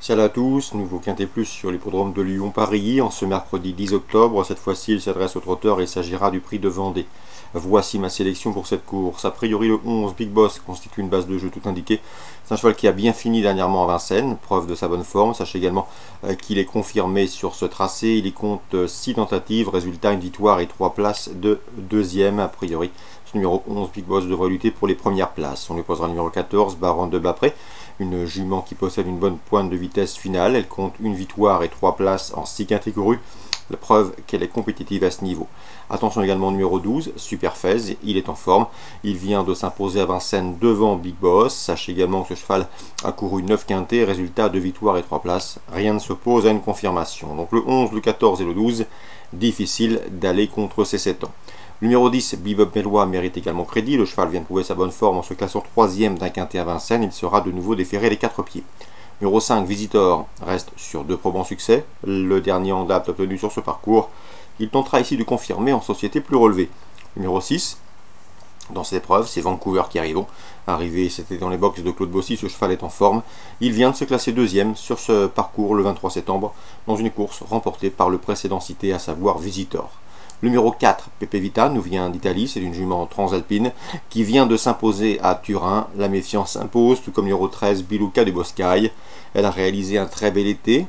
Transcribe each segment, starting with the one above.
Salut à tous, nouveau Quintet Plus sur l'hippodrome de Lyon-Paris en ce mercredi 10 octobre. Cette fois-ci, il s'adresse aux trotteurs et il s'agira du prix de Vendée. Voici ma sélection pour cette course. A priori, le 11 Big Boss constitue une base de jeu tout indiquée. C'est un cheval qui a bien fini dernièrement à Vincennes, preuve de sa bonne forme. Sachez également qu'il est confirmé sur ce tracé. Il y compte 6 tentatives, résultat une victoire et 3 places de deuxième. A priori, ce numéro 11 Big Boss devrait lutter pour les premières places. On lui posera le numéro 14, Baronne de Bapré. Une jument qui possède une bonne pointe de vitesse finale. Elle compte une victoire et 3 places en 6 quintés courus. La preuve qu'elle est compétitive à ce niveau. Attention également au numéro 12, Superfez, il est en forme. Il vient de s'imposer à Vincennes devant Big Boss. Sachez également que ce cheval a couru 9 quintés, résultat 2 victoires et 3 places. Rien ne s'oppose à une confirmation. Donc le 11, le 14 et le 12, difficile d'aller contre ces 7 ans. Numéro 10, Bebop Mélois mérite également crédit. Le cheval vient de prouver sa bonne forme en se classant 3e d'un quintet à Vincennes. Il sera de nouveau déféré les 4 pieds. Numéro 5, Visitor, reste sur 2 probants succès. Le dernier en date obtenu sur ce parcours. Il tentera ici de confirmer en société plus relevée. Numéro 6, dans cette épreuve, c'est Vancouver qui arrive. Arrivé, c'était dans les box de Claude Bossy, ce cheval est en forme. Il vient de se classer 2e sur ce parcours le 23 septembre dans une course remportée par le précédent cité, à savoir Visitor. Le numéro 4, Pepe Vita, nous vient d'Italie, c'est une jument transalpine qui vient de s'imposer à Turin. La méfiance s'impose, tout comme numéro 13, Biluca de Boscaille. Elle a réalisé un très bel été,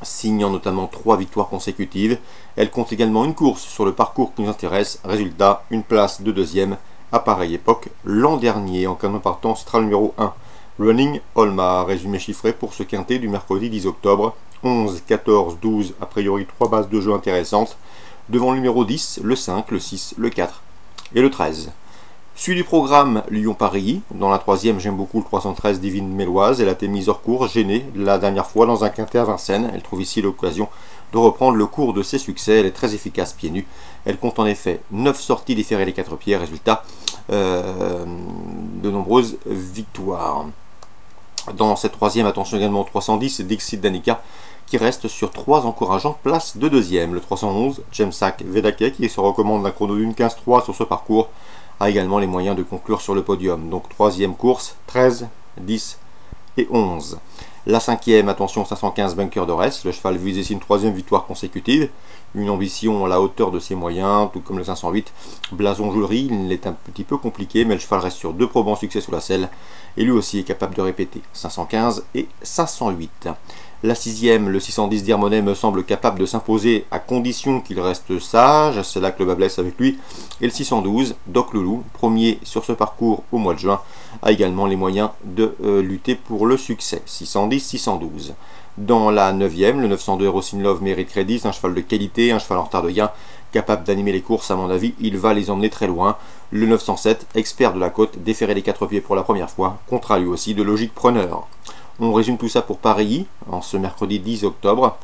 signant notamment 3 victoires consécutives. Elle compte également une course sur le parcours qui nous intéresse. Résultat, une place de deuxième à pareille époque l'an dernier. En cas de partant, ce sera le numéro 1, Running Olma. Résumé chiffré pour ce quintet du mercredi 10 octobre. 11, 14, 12, a priori 3 bases de jeu intéressantes. Devant le numéro 10, le 5, le 6, le 4 et le 13. Suite du programme Lyon-Paris. Dans la 3e, j'aime beaucoup le 313 Divine Méloise. Elle a été mise hors cours, gênée la dernière fois dans un quintet à Vincennes. Elle trouve ici l'occasion de reprendre le cours de ses succès. Elle est très efficace pieds nus. Elle compte en effet 9 sorties déférées les 4 pieds. Résultat, de nombreuses victoires. Dans cette 3e, attention également au 310 Dixit Danica, qui reste sur 3 encourageantes places de deuxième. Le 311, Jemsak Vedake, qui se recommande d'un chrono d'une 15-3 sur ce parcours, a également les moyens de conclure sur le podium. Donc 3e course, 13, 10 et 11. La 5e, attention 515 Bunker d'Ores. Le cheval vise ici une 3e victoire consécutive. Une ambition à la hauteur de ses moyens, tout comme le 508 Blason Joulerie. Il est un petit peu compliqué, mais le cheval reste sur 2 probants succès sous la selle. Et lui aussi est capable de répéter 515 et 508. La 6e, le 610 d'Hermonet, me semble capable de s'imposer à condition qu'il reste sage. C'est là que le bas blesse avec lui. Et le 612, Doc Loulou, premier sur ce parcours au mois de juin, a également les moyens de lutter pour le succès. 610-612. Dans la 9e, le 902 Rosin Love mérite crédit. C'est un cheval de qualité, un cheval en retard de gain, capable d'animer les courses. À mon avis, il va les emmener très loin. Le 907, expert de la côte, déféré les 4 pieds pour la première fois, comptera lui aussi de logique preneur. On résume tout ça pour Paris en ce mercredi 10 octobre.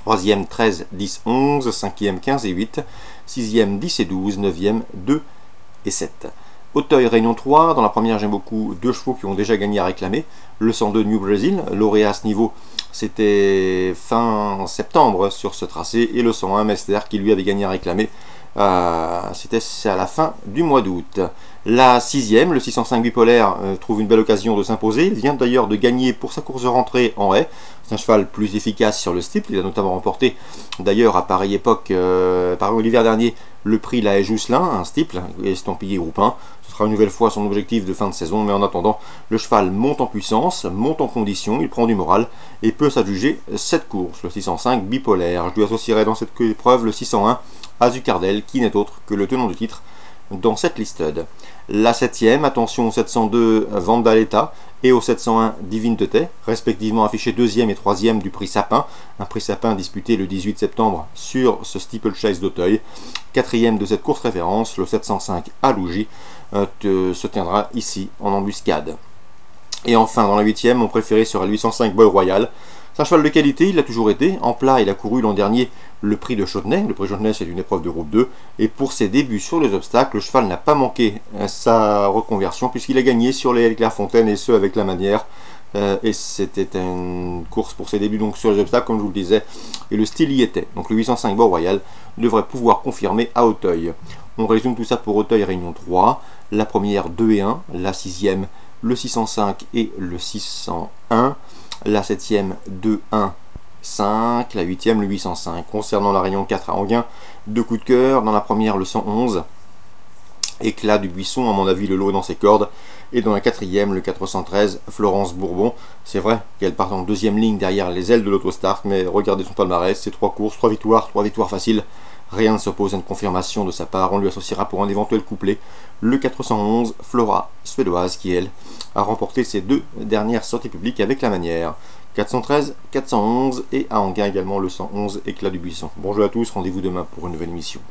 3e 13, 10, 11, 5e 15 et 8, 6e 10 et 12, 9e 2 et 7. Auteuil Réunion 3, dans la première j'aime beaucoup 2 chevaux qui ont déjà gagné à réclamer. Le 102 New Brazil, lauréat à ce niveau, c'était fin septembre sur ce tracé. Et le 101 Mester qui lui avait gagné à réclamer, c'était à la fin du mois d'août. La 6e, le 605 Bipolaire, trouve une belle occasion de s'imposer. Il vient d'ailleurs de gagner pour sa course de rentrée en haie. C'est un cheval plus efficace sur le steeple. Il a notamment remporté d'ailleurs à pareille époque, par l'hiver dernier, le prix La Haie Jousselin, un steeple estampillé groupe 1. Ce sera une nouvelle fois son objectif de fin de saison, mais en attendant, le cheval monte en puissance, monte en condition, il prend du moral et peut s'adjuger cette course. Le 605 Bipolaire. Je lui associerai dans cette épreuve le 601 Azucardel, qui n'est autre que le tenant du titre dans cette listed. La 7e, attention au 702 Vandaletta et au 701 Divine Teté, respectivement affichés 2e et 3e du prix Sapin, un prix Sapin disputé le 18 septembre sur ce steeplechase d'Auteuil. 4e de cette course référence, le 705 Alougi, se tiendra ici en embuscade. Et enfin, dans la 8e, mon préféré sera le 805 Boy Royal. C'est un cheval de qualité, il l'a toujours été. En plat, il a couru l'an dernier le prix de Chaudenay. Le prix de Chaudenay, c'est une épreuve de groupe 2. Et pour ses débuts sur les obstacles, le cheval n'a pas manqué sa reconversion, puisqu'il a gagné sur les Clairefontaine, et ce avec la manière. Et c'était une course pour ses débuts donc sur les obstacles, comme je vous le disais. Et le style y était. Donc le 805 Boy Royal devrait pouvoir confirmer à Auteuil. On résume tout ça pour Auteuil Réunion 3. La première 2 et 1. La 6e, le 605 et le 601. La 7e, 2, 1, 5. La 8e, le 805. Concernant la Rayon 4 à Enghien, 2 coups de cœur. Dans la première, le 111. Éclat du buisson, à mon avis, le lot est dans ses cordes. Et dans la 4e, le 413, Florence Bourbon. C'est vrai qu'elle part en 2e ligne derrière les ailes de l'Autostart, mais regardez son palmarès, c'est 3 courses, 3 victoires faciles. Rien ne s'oppose à une confirmation de sa part, on lui associera pour un éventuel couplet le 411, Flora, suédoise, qui elle a remporté ses 2 dernières sorties publiques avec la manière. 413, 411 et à Enghien également le 111, Éclat du buisson. Bonjour à tous, rendez-vous demain pour une nouvelle émission.